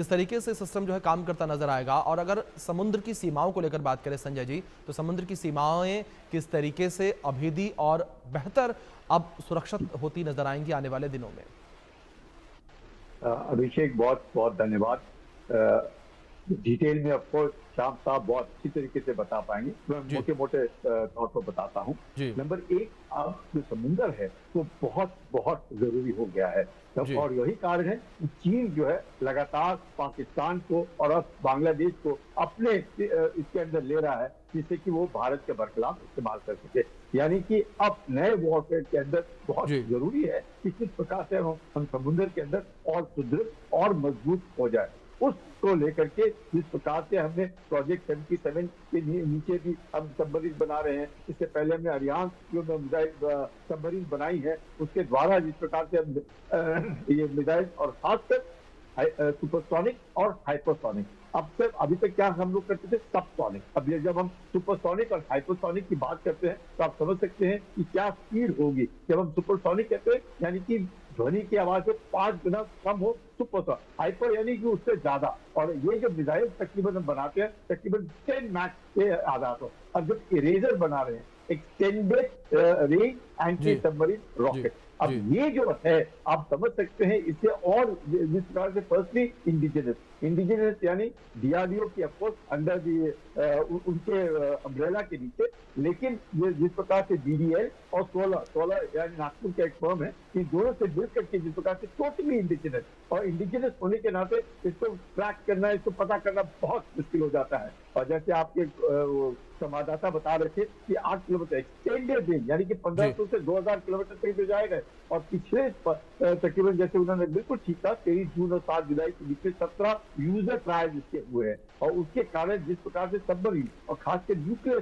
इस तरीके से सिस्टम जो है काम करता नजर आएगा। और अगर समुद्र की सीमाओं को लेकर बात करें संजय जी, तो समुद्र की सीमाएं किस तरीके से अभेदी और बेहतर अब सुरक्षित होती नजर आएंगी आने वाले दिनों में? अभिषेक, बहुत बहुत धन्यवाद। डिटेल में ऑफकोर्स श्याम साहब बहुत अच्छी तरीके से बता पाएंगे, मैं जी मोटे मोटे तौर पर बताता हूँ। जी नंबर एक, अब जो समुंदर है वो बहुत बहुत जरूरी हो गया है। जी और यही कारण है कि चीन जो है लगातार पाकिस्तान को और अब बांग्लादेश को अपने इसके अंदर ले रहा है, जिससे कि वो भारत के बरखिलाफ इस्तेमाल कर सके। यानी कि अब नए वॉरफेयर के अंदर बहुत जी जरूरी है कि किस प्रकार से हम समुद्र के अंदर और सुदृढ़ और मजबूत हो जाए। उसको लेकर के जिस प्रकार से हमने प्रोजेक्ट 77 के नीचे भी हम सबमरीन बना रहे हैं, इससे पहले हमने अरियान जो सबमरीन बनाई है उसके द्वारा जिस प्रकार से हम ये मिसाइल और खासकर सुपरसोनिक और हाइपरसोनिक, अभी तक क्या हम लोग करते थे सबसोनिक, अब ये जब हम सुपरसोनिक और हाइपरसोनिक की बात करते हैं तो आप समझ सकते हैं कि क्या स्पीड होगी। जब हम सुपरसोनिक कहते हैं यानी कि ध्वनि की आवाज से 5 गुना कम हो, सुपर हाइपर यानी कि उससे ज्यादा। और ये जो मिसाइल तकरीबन हम बनाते हैं तकरीबन 10 मैच के आधार पर। अब जब इरेजर बना रहे हैं, एक्सटेंडेड रेंज एंटी जी सबमरीन जी रॉकेट, अब जी ये जो है आप समझ सकते हैं इससे और जिस प्रकार से फर्स्टली इंडिजिनस यानी डीआरडीओ की ऑफकोर्स अंडर दी उनके अम्ब्रेला के नीचे, लेकिन ये जिस प्रकार से डीडीएल और सोलर यानी नागपुर का एक फर्म है, इन दोनों से मिल करके जिस प्रकार से टोटली इंडिजिनस, और इंडिजिनस होने के नाते इसको ट्रैक करना, इसको पता करना बहुत मुश्किल हो जाता है। और जैसे आपके संवाददाता बता रहे थे कि 8 किलोमीटर एक्सटेंडेड रेंज यानी कि 1500 से 2000 किलोमीटर तक तो जाएगा। और पिछले तकरीबन जैसे उन्होंने बिल्कुल ठीक था 23 जून और 7 जुलाई के बीच में 17 यूजर ट्रायल इसके हुए हैं। और उसके कारण जिस प्रकार से सबमरीन और खासकर न्यूक्लियर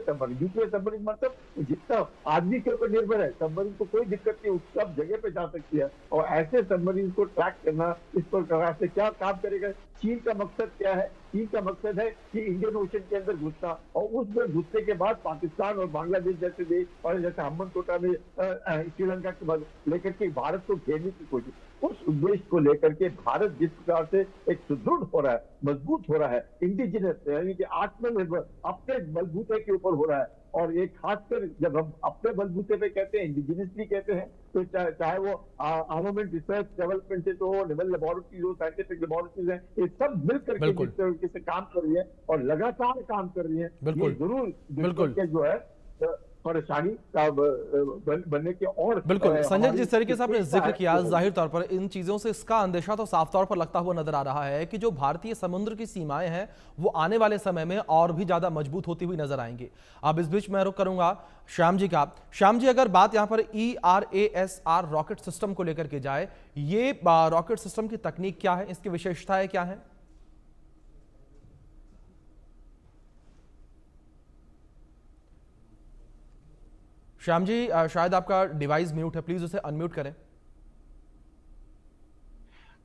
सबमरीन मतलब जितना आदमी के ऊपर निर्भर है, सबमरीन को कोई दिक्कत नहीं, सब जगह पे जा सकती है। और ऐसे सबमरीन को ट्रैक करना, इस प्रकार से क्या काम करेगा। चीन का मकसद क्या है? चीन का मकसद है कि इंडियन ओशन के अंदर घुसना, और उसमें घुसने के बाद पाकिस्तान और बांग्लादेश जैसे देश और जैसे हम्बन टोटा में श्रीलंका के बाद लेकर के भारत को घेरने की कोशिश, उस उद्देश्य को लेकर के भारत जिस प्रकार से एक सुदृढ़ हो रहा है, मजबूत हो रहा है, इंडिजिनस यानी कि आत्मनिर्भर अपने बलबूते के ऊपर हो रहा है। और एक खासकर जब हम अपने बलबूते पे कहते हैं, इंडिजिनसली कहते हैं, तो चाहे वो आर्मामेंट रिसर्च डेवलपमेंट से तो नेवल लेबोरेटरीज हो, साइंटिफिक लेबोरेटरीज हैं, ये सब मिल करके जिस बिल्कुल तरीके से काम कर रही है और लगातार काम कर रही है, ये बिल्कुल जरूर दुश्मन बिल्कुल के जो है परेशानी का बनने के और बिल्कुल संजय, हमारी जिस तरीके से आपने उत्सुकता जिक्र है किया, वो होगी। जाहिर तौर पर इन चीज़ों से इसका अंदेशा तो साफ तौर पर लगता हुआ नजर आ रहा है कि जो भारतीय समुद्र की सीमाएं हैं वो आने वाले समय में और भी ज्यादा मजबूत होती हुई नजर आएंगी। अब इस बीच मैं रुक करूंगा श्याम जी का। श्याम जी, अगर बात यहां पर ERASR रॉकेट सिस्टम को लेकर के जाए, ये रॉकेट सिस्टम की तकनीक क्या है, इसकी विशेषताएं क्या है? श्याम जी, शायद आपका डिवाइस म्यूट है, प्लीज उसे अनम्यूट करें।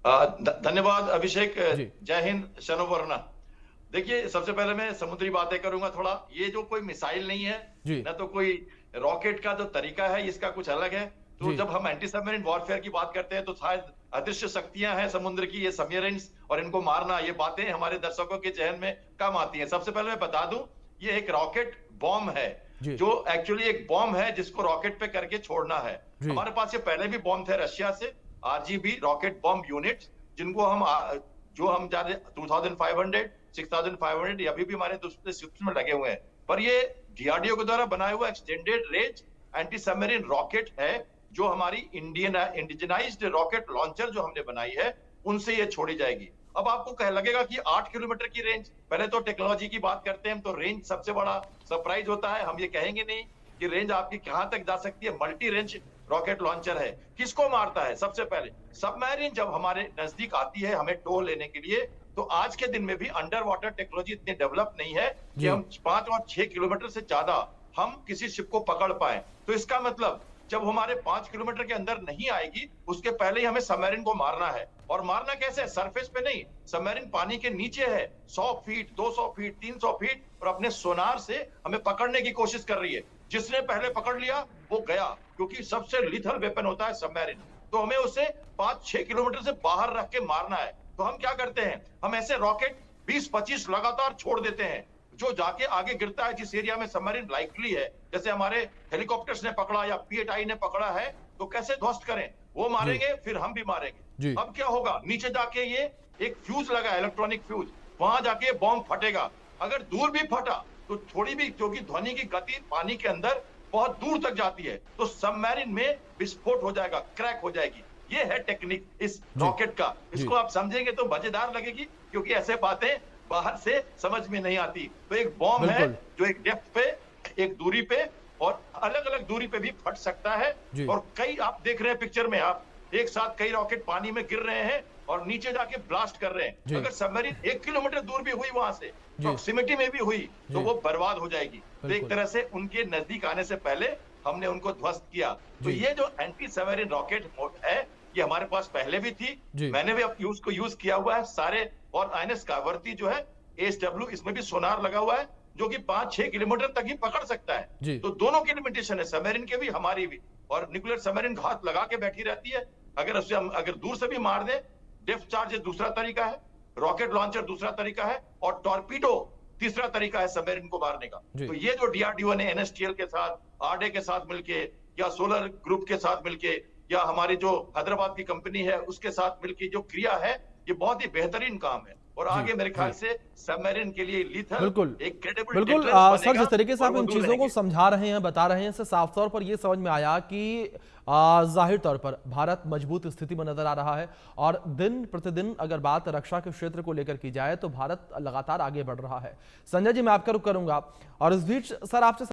धन्यवाद अभिषेक। जी जय हिंद, शनोवरना। देखिए, सबसे पहले मैं समुद्री बातें करूंगा थोड़ा। ये जो कोई मिसाइल नहीं है, जी ना तो कोई रॉकेट का जो तरीका है इसका कुछ अलग है। तो जी जब हम एंटी सबमरीन वॉरफेयर की बात करते हैं तो शायद अदृश्य शक्तियां हैं समुद्र की, ये सबमरीन्स, और इनको मारना, ये बातें हमारे दर्शकों के जहन में कम आती हैं। सबसे पहले मैं बता दूं, ये एक रॉकेट बॉम्ब है, जी जो एक्चुअली एक बॉम्ब है जिसको रॉकेट पे करके छोड़ना है। जी हमारे पास ये पहले भी बॉम्ब थे रशिया से, RGB रॉकेट बॉम्ब यूनिट, जिनको हम जो हम जाने 2500 6500 ये अभी भी हमारे दूसरे शिप्स में लगे हुए हैं। पर ये डीआरडीओ के द्वारा बनाया हुआ extended range anti submarine rocket है, जो हमारी इंडिजिनाइज्ड रॉकेट लॉन्चर जो हमने बनाई है उनसे ये छोड़ी जाएगी। अब आपको कह लगेगा कि 8 किलोमीटर की रेंज, पहले तो टेक्नोलॉजी की बात करते हैं तो रेंज सबसे बड़ा सरप्राइज होता है। हम ये कहेंगे नहीं कि रेंज आपकी कहां तक जा सकती है। मल्टी रेंज रॉकेट लॉन्चर है। किसको मारता है? सबसे पहले सबमरीन जब हमारे नजदीक आती है हमें टो लेने के लिए, तो आज के दिन में भी अंडर वाटर टेक्नोलॉजी इतनी डेवलप नहीं है कि जी हम 5 और 6 किलोमीटर से ज्यादा हम किसी शिप को पकड़ पाए। तो इसका मतलब जब हमारे 5 किलोमीटर के अंदर नहीं आएगी, उसके पहले ही हमें सबमरीन को मारना है। और मारना कैसे? सरफेस पे नहीं, सबमरीन पानी के नीचे है, 100 फीट, 200 फीट, 300 फीट, और अपने सोनार से हमें पकड़ने की कोशिश कर रही है। जिसने पहले पकड़ लिया वो गया, क्योंकि सबसे लिथल वेपन होता है सबमरीन। तो हमें उसे 5-6 किलोमीटर से बाहर रख के मारना है। तो हम क्या करते हैं, हम ऐसे रॉकेट 20-25 लगातार छोड़ देते हैं, जो जाके आगे गिरता है जिस एरिया में सबमरीन लाइकली है। जैसे हमारे हेलीकॉप्टर्स ने पकड़ा या पीएटआई ने पकड़ा है, तो कैसे ध्वस्त करें, वो मारेंगे फिर हम भी मारेंगे। अब क्या होगा, नीचे जाके ये एक फ्यूज लगा, इलेक्ट्रॉनिक फ्यूज, वहां जाके बॉम्ब फटेगा। अगर दूर भी फटा तो थोड़ी भी, क्योंकि ध्वनि की गति पानी के अंदर बहुत दूर तक जाती है, तो सबमरीन में विस्फोट हो जाएगा, क्रैक हो जाएगी। ये है टेक्निक इस रॉकेट का। इसको आप समझेंगे तो मजेदार लगेगी, क्योंकि ऐसे बातें बाहर से समझ में नहीं आती। तो एक बॉम्ब है जो एक डेप्थ पे, एक दूरी पे और अलग अलग दूरी पे भी फट सकता है। और कई आप देख रहे हैं पिक्चर में, आप एक साथ कई रॉकेट पानी में गिर रहे हैं और नीचे जाके ब्लास्ट कर रहे हैं। अगर सबमरीन 1 किलोमीटर दूर भी हुई, वहां से प्रॉक्सिमिटी में भी हुई, तो वो बर्बाद हो जाएगी। तो एक तरह से उनके नजदीक आने से पहले हमने उनको ध्वस्त किया। तो ये जो एंटी सबमरीन रॉकेट है, ये हमारे पास पहले भी थी, मैंने भी उसको यूज किया हुआ है सारे। और आईएनएस कावरती जो है एसडब्ल्यू, इसमें भी सोनार लगा हुआ है जो कि 5-6 किलोमीटर तक ही पकड़ सकता है। तो दोनों की लिमिटेशन है, सबमरीन के भी हमारी भी। और न्यूक्लियर सबमरीन घात लगा के बैठी रहती है, अगर उससे हम अगर दूर से भी मार दें, डेप्थ चार्ज दूसरा तरीका है, रॉकेट लॉन्चर दूसरा तरीका है, और टॉर्पीडो तीसरा तरीका है सबमरीन को मारने का। तो ये जो डीआरडीओ ने एनएसटीएल के साथ, आरडे के साथ मिलके, या सोलर ग्रुप के साथ मिलके, या हमारी जो हैदराबाद की कंपनी है उसके साथ मिलके जो क्रिया है, ये बहुत ही बेहतरीन काम है। और आगे मेरे ख्याल से सबमरीन के लिए लीथल, बिल्कुल एक क्रेडिबल बिल्कुल सर, जिस तरीके से आप इन चीजों को समझा रहे हैं, बता रहे हैं, इससे साफ तौर पर यह समझ में आया कि जाहिर तौर पर भारत मजबूत स्थिति में नजर आ रहा है। और दिन प्रतिदिन अगर बात रक्षा के क्षेत्र को लेकर की जाए तो भारत लगातार आगे बढ़ रहा है। संजय जी, मैं आपका रुख करूंगा। और इस बीच सर आपसे